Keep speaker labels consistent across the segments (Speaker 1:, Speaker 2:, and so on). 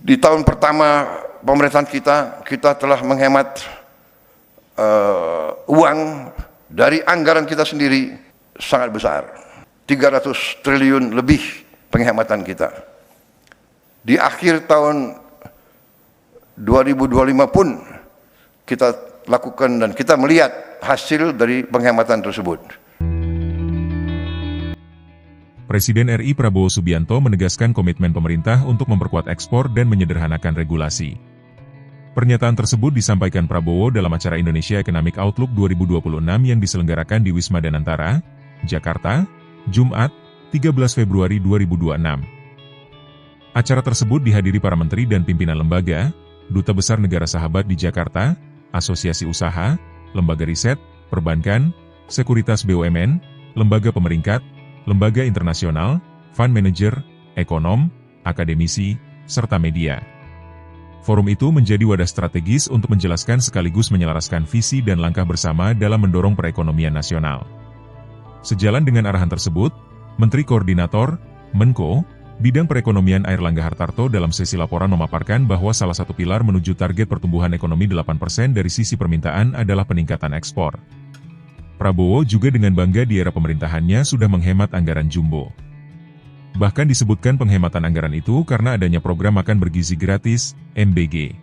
Speaker 1: Di tahun pertama pemerintahan kita telah menghemat uang dari anggaran kita sendiri sangat besar. 300 triliun lebih penghematan kita. Di akhir tahun 2025 pun kita lakukan dan kita melihat hasil dari penghematan tersebut.
Speaker 2: Presiden RI Prabowo Subianto menegaskan komitmen pemerintah untuk memperkuat ekspor dan menyederhanakan regulasi. Pernyataan tersebut disampaikan Prabowo dalam acara Indonesia Economic Outlook 2026 yang diselenggarakan di Wisma Danantara, Jakarta, Jumat, 13 Februari 2026. Acara tersebut dihadiri para menteri dan pimpinan lembaga, Duta Besar Negara Sahabat di Jakarta, Asosiasi Usaha, Lembaga Riset, Perbankan, Sekuritas BUMN, Lembaga Pemeringkat, Lembaga Internasional, Fund Manager, Ekonom, Akademisi, serta media. Forum itu menjadi wadah strategis untuk menjelaskan sekaligus menyelaraskan visi dan langkah bersama dalam mendorong perekonomian nasional. Sejalan dengan arahan tersebut, Menteri Koordinator, Menko, Bidang Perekonomian Airlangga Hartarto dalam sesi laporan memaparkan bahwa salah satu pilar menuju target pertumbuhan ekonomi 8% dari sisi permintaan adalah peningkatan ekspor. Prabowo juga dengan bangga di era pemerintahannya sudah menghemat anggaran jumbo. Bahkan disebutkan penghematan anggaran itu karena adanya program makan bergizi gratis, MBG.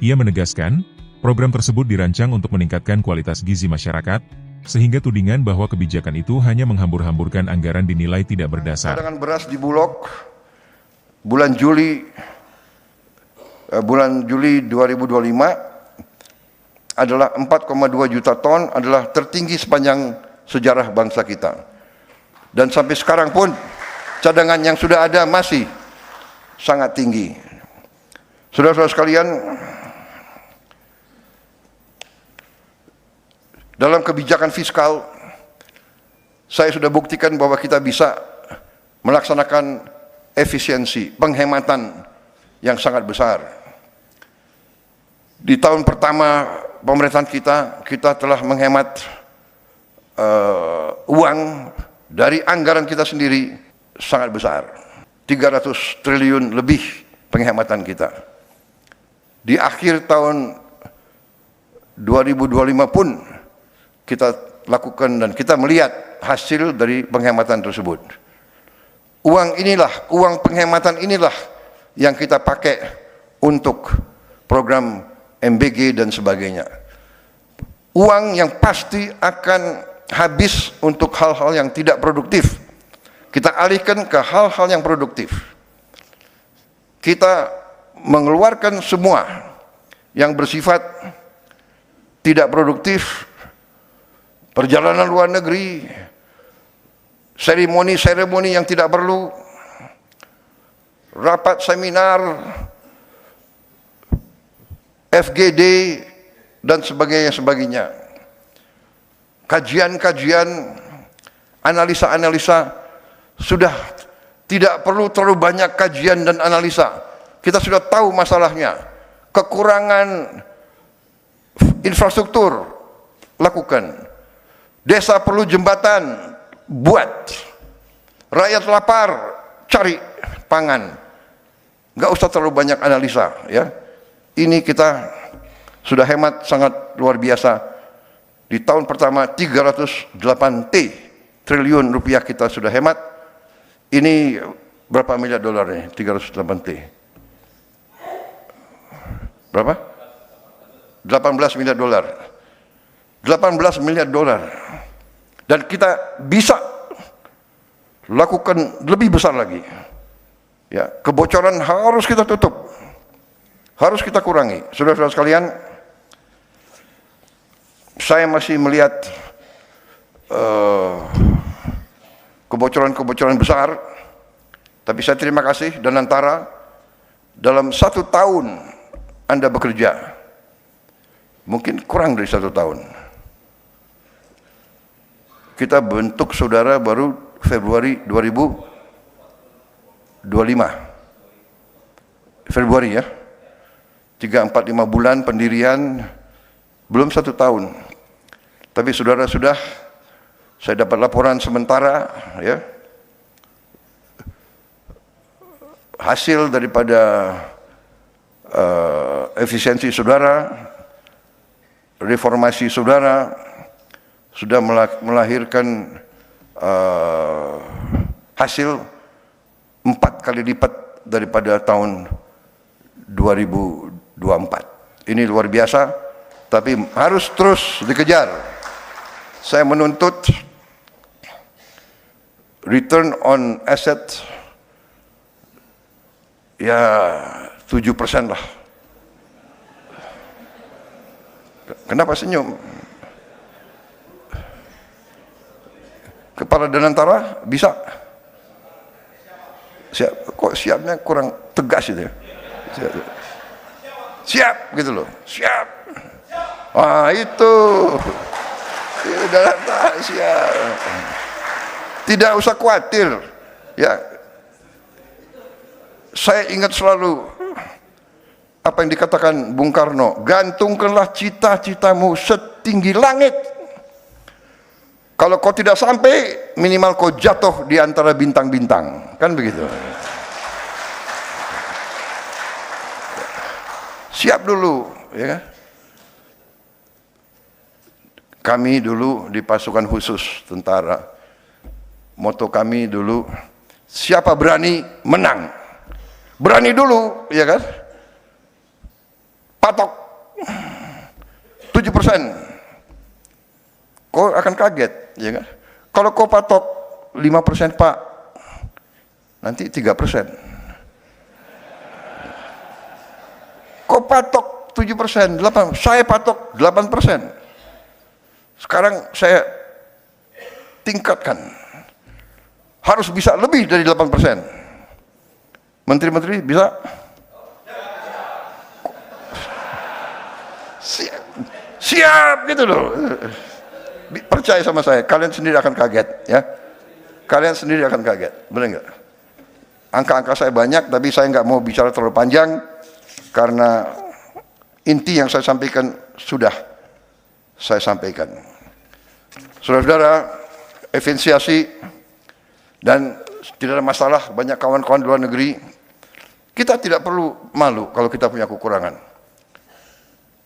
Speaker 2: Ia menegaskan, program tersebut dirancang untuk meningkatkan kualitas gizi masyarakat, sehingga tudingan bahwa kebijakan itu hanya menghambur-hamburkan anggaran dinilai tidak berdasar.
Speaker 1: Cadangan beras di Bulog bulan Juli 2025 adalah 4,2 juta ton, adalah tertinggi sepanjang sejarah bangsa kita. Dan sampai sekarang pun cadangan yang sudah ada masih sangat tinggi. Saudara-saudara sekalian, dalam kebijakan fiskal, saya sudah buktikan bahwa kita bisa melaksanakan efisiensi, penghematan yang sangat besar. Di tahun pertama pemerintahan kita telah menghemat uang dari anggaran kita sendiri sangat besar. 300 triliun lebih penghematan kita. Di akhir tahun 2025 pun kita lakukan dan kita melihat hasil dari penghematan tersebut. Uang penghematan inilah yang kita pakai untuk program MBG dan sebagainya. Uang yang pasti akan habis untuk hal-hal yang tidak produktif. Kita alihkan ke hal-hal yang produktif. Kita mengeluarkan semua yang bersifat tidak produktif, perjalanan luar negeri, seremoni-seremoni yang tidak perlu, rapat seminar, FGD, dan sebagainya. Kajian-kajian, analisa-analisa, sudah tidak perlu terlalu banyak kajian dan analisa. Kita sudah tahu masalahnya. Kekurangan infrastruktur, lakukan. Desa perlu jembatan, buat. Rakyat lapar, cari pangan. Nggak usah terlalu banyak analisa, ya. Ini kita sudah hemat sangat luar biasa. Di tahun pertama 308 triliun rupiah kita sudah hemat. Ini berapa miliar dolar nih? 308 Berapa? 18 miliar dolar. 18 miliar dolar. Dan kita bisa lakukan lebih besar lagi. Ya, kebocoran harus kita tutup. Harus kita kurangi. Saudara-saudara sekalian, saya masih melihat kebocoran-kebocoran besar, tapi saya terima kasih Danantara, dalam 1 tahun Anda bekerja, mungkin kurang dari 1 tahun. Kita bentuk saudara baru Februari 2025. Februari ya. 3, 4, 5 bulan pendirian, belum 1 tahun. Tapi saudara sudah, saya dapat laporan sementara, ya, hasil daripada efisiensi saudara, reformasi saudara, sudah melahirkan hasil 4 kali lipat daripada tahun 2024. Ini luar biasa, tapi harus terus dikejar. Saya menuntut return on asset ya 7% lah. Kenapa senyum? Kepala Danantara bisa? Siap. Kok siapnya kurang tegas itu ya? Siap gitu loh. Siap. Wah itu. Danantara siap. Tidak usah khawatir. Ya. Saya ingat selalu apa yang dikatakan Bung Karno, gantungkanlah cita-citamu setinggi langit. Kalau kau tidak sampai, minimal kau jatuh di antara bintang-bintang. Kan begitu. Siap dulu, ya. Kami dulu di pasukan khusus tentara, moto kami dulu, siapa berani menang. Berani dulu, ya kan? Patok 7%. Kau akan kaget, ya kan? Kalau kau patok 5% Pak, nanti 3%. Kau patok 7%, 8%, saya patok 8%. Sekarang saya tingkatkan, harus bisa lebih dari 8%. Menteri-menteri bisa? Siap gitu loh. Percaya sama saya, kalian sendiri akan kaget, ya. Kalian sendiri akan kaget, benar nggak? Angka-angka saya banyak, tapi saya nggak mau bicara terlalu panjang karena inti yang saya sampaikan sudah saya sampaikan. Saudara-saudara, efisiensi dan tidak ada masalah, banyak kawan-kawan di luar negeri. Kita tidak perlu malu kalau kita punya kekurangan.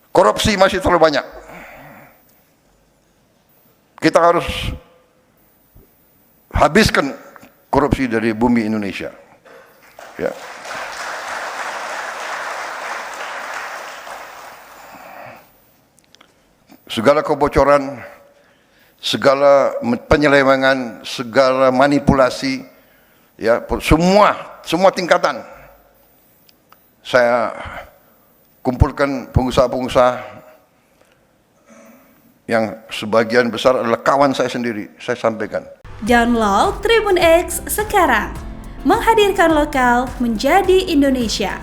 Speaker 1: Korupsi masih terlalu banyak. Kita harus habiskan korupsi dari bumi Indonesia. Ya. Segala kebocoran, segala penyelewengan, segala manipulasi, ya semua tingkatan. Saya kumpulkan pengusaha-pengusaha yang sebagian besar adalah kawan saya sendiri, saya sampaikan.
Speaker 3: Download Tribun X sekarang, menghadirkan lokal menjadi Indonesia.